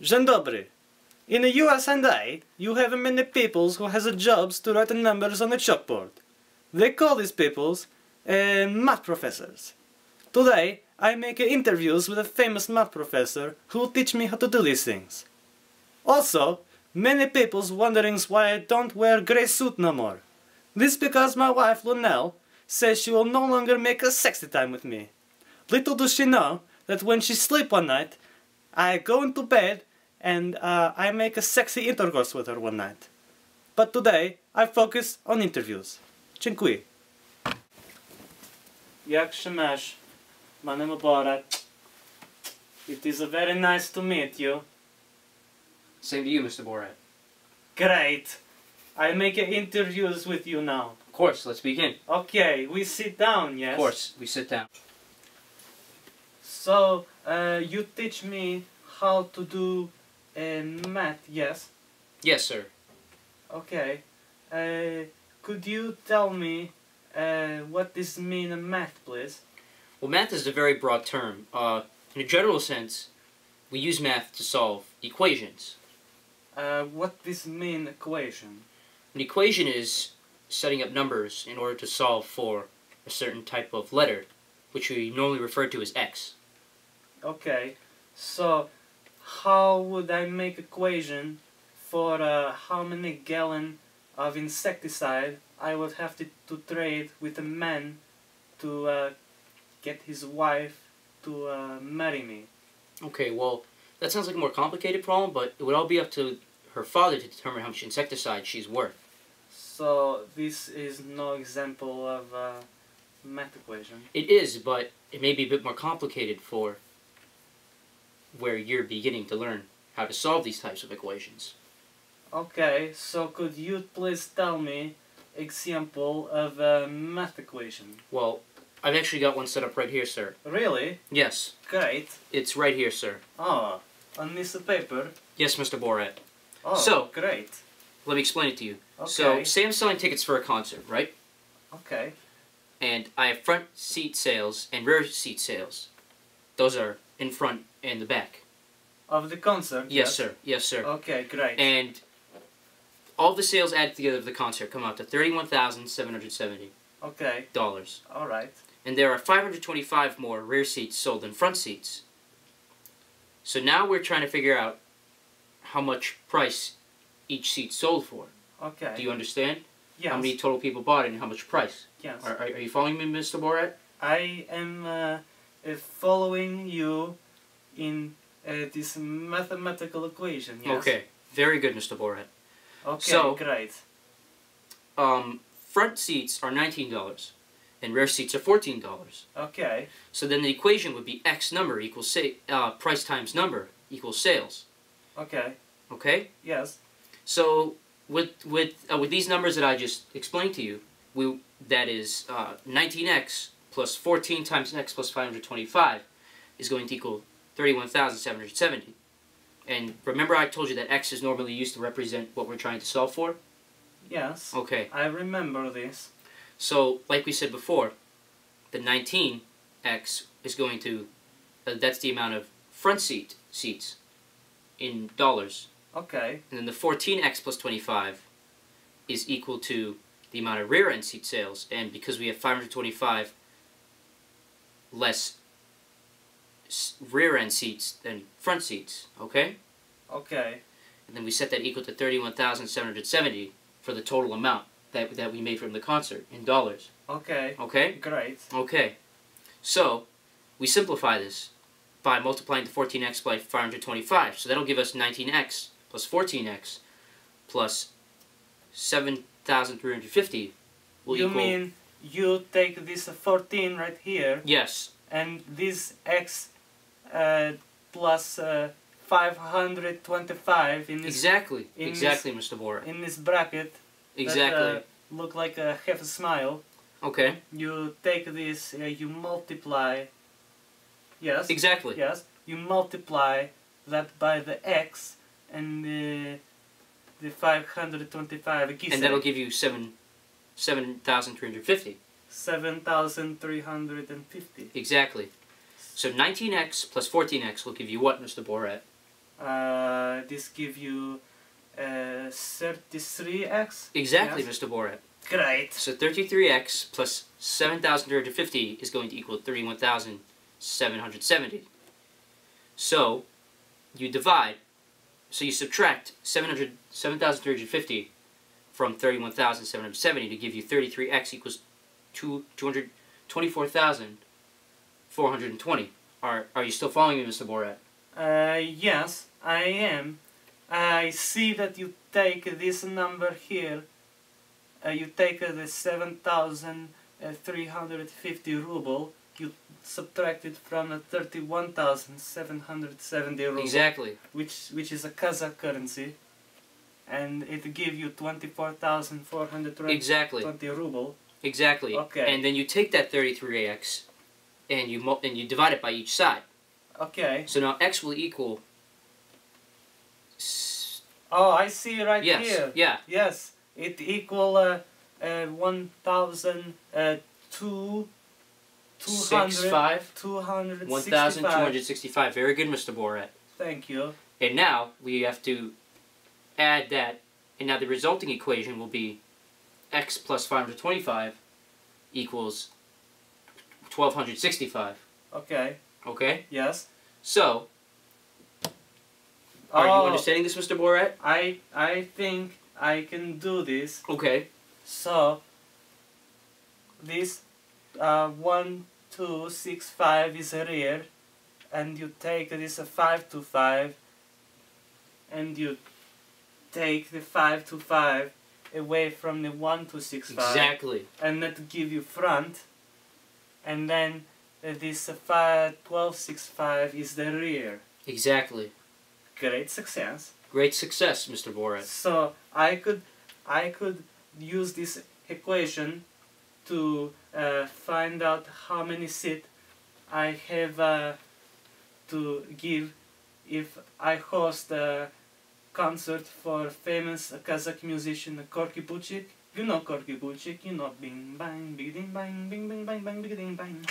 Dzień dobry. In the USA, you have many peoples who has a jobs to write the numbers on the chalkboard. They call these peoples math professors. Today, I make interviews with a famous math professor who will teach me how to do these things. Also, many people's wondering why I don't wear grey suit no more. This because my wife Lunel says she will no longer make a sexy time with me. Little does she know that when she sleep one night, I go into bed and I make a sexy intercourse with her one night. But today, I focus on interviews. Dziękuję. Jak się masz? My name is Borat. It is very nice to meet you. Same to you, Mr. Borat. Great. I make interviews with you now. Of course, let's begin. Okay, we sit down, yes? Of course, we sit down. So, you teach me how to do math, yes? Yes, sir. Okay. Could you tell me what this mean in math, please? Well, math is a very broad term. In a general sense, we use math to solve equations. What this mean equation? An equation is setting up numbers in order to solve for a certain type of letter, which we normally refer to as x. Okay, so how would I make equation for how many gallon of insecticide I would have to trade with a man to get his wife to marry me? Okay, well, that sounds like a more complicated problem, but it would all be up to her father to determine how much insecticide she's worth. So this is no example of math equation? It is, but it may be a bit more complicated for where you're beginning to learn how to solve these types of equations. Okay, so could you please tell me example of a math equation? Well, I've actually got one set up right here, sir. Really? Yes. Great. It's right here, sir. Oh, on this paper? Yes, Mr. Borat. Oh, so, great. Let me explain it to you. Okay. So, say I'm selling tickets for a concert, right? Okay. And I have front seat sales and rear seat sales. Those are in front and the back. Of the concert? Yes, sir. Yes, sir. Okay, great. And all the sales added together of the concert come out to $31,770. Okay. Alright. And there are 525 more rear seats sold than front seats. So now we're trying to figure out how much price each seat sold for. Okay. Do you understand? Yes. How many total people bought it and how much price? Yes. Are you following me, Mr. Borat? I am following you in this mathematical equation, yes? Okay. Very good, Mr. Borat. Okay, so, great. Front seats are $19 and rear seats are $14. Okay. So then the equation would be X number equals price times number equals sales. Okay. Okay? Yes. So with these numbers that I just explained to you, that is 19x plus 14 times x plus 525 is going to equal 31,770. And remember I told you that x is normally used to represent what we're trying to solve for? Yes. Okay. I remember this. So, like we said before, the 19x is going to, that's the amount of front seats in dollars. Okay. And then the 14x plus 25 is equal to the amount of rear end seat sales. And because we have 525 less rear end seats than front seats, okay? Okay. And then we set that equal to 31,770 for the total amount that we made from the concert in dollars. Okay. Okay? Great. Okay. So, we simplify this by multiplying the 14x by 525. So that'll give us 19x plus 14x plus 7,350 will you equal... You mean you take this 14 right here? Yes. And this x plus 525 in this... Exactly, Mr. Borat. In this bracket. Exactly. look like a half a smile. Okay. You take this, you multiply. Yes. Exactly. Yes. You multiply that by the x and the 525 And that'll give you 7,350. 7,350. Exactly. So 19x plus 14x will give you what, Mr. Borat? This give you 33x. Exactly, Yes. Mr. Borat. Great. So 33x plus 7,350 is going to equal 31,770. So you divide, so you subtract 7,350 from 31,770 to give you 33x equals 224,420. Are you still following me, Mr. Borat? Yes, I am. I see that you take this number here. You take the 7,350 ruble. You subtract it from the 31,770 ruble. Exactly. Which is a Kazakh currency, and it give you 24,420 Exactly. ruble. Exactly. Okay. And then you take that 33x and you divide it by each side. Okay. So now x will equal. Oh, I see right Yes. here. Yeah. Yes, it equal 1,265. Very good, Mr. Borat. Thank you. And now we have to add that, and now the resulting equation will be x plus 525 equals 1,265. Okay. Okay? Yes. So, are you understanding this, Mr. Borat? I think I can do this. Okay. So this 1,265 is rear, and you take this 525, and you take the 525 away from the 1,265. Exactly. And that give you front, and then this 1,265 is the rear. Exactly. Great success. Great success, Mr. Borat. So I could use this equation to find out how many seats I have to give if I host a concert for famous Kazakh musician Korky Buchik. You know Korky Buchik, you know bing bang bing ding bang bing bing bang bang bing ding bang.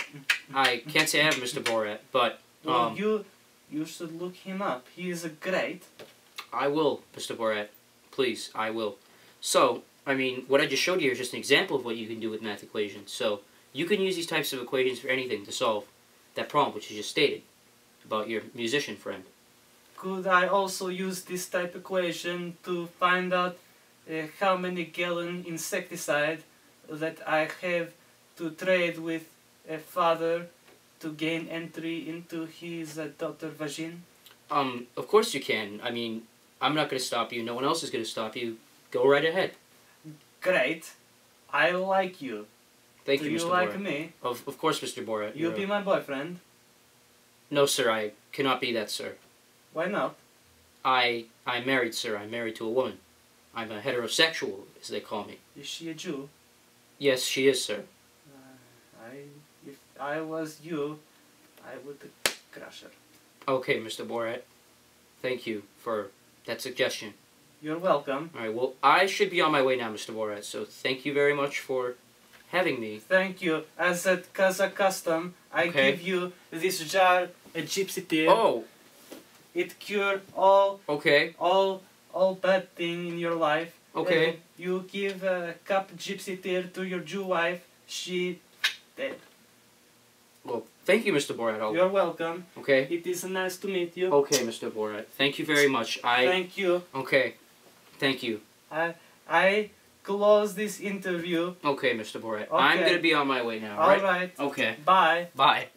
I can't say I have, Mr. Borat, but Well, you should look him up. He is a great. I will, Mr. Borat. Please, I will. So, I mean, what I just showed you is just an example of what you can do with math equations. So, you can use these types of equations for anything to solve that problem which you just stated about your musician friend. Could I also use this type equation to find out how many gallon insecticide that I have to trade with a father to gain entry into his daughter vagina? Of course you can. I mean, I'm not going to stop you. No one else is going to stop you. Go right ahead. Great. I like you. Thank Do you, you Mr. like Borat. me? Of course, Mr. Borat. You'll be my boyfriend. No, sir, I cannot be that, sir. Why not? I'm married, sir. I'm married to a woman. I'm a heterosexual, as they call me. Is she a Jew? Yes, she is, sir. If I was you, I would crush her. Okay, Mr. Borat. Thank you for that suggestion. You're welcome. Alright, well, I should be on my way now, Mr. Borat, so thank you very much for having me. Thank you. As a Kazakh custom, I Okay. give you this jar, a gypsy tea. Oh, It cure all okay, bad thing in your life. okay. And you give a cup gypsy tea to your Jew wife. She dead. Well, thank you, Mr. Borat. You're welcome. Okay. It is nice to meet you. Okay, Mr. Borat. Thank you very much. Thank you. Okay. Thank you. I close this interview. Okay, Mr. Borat. Okay. I'm gonna be on my way now, All right. Okay. Bye. Bye.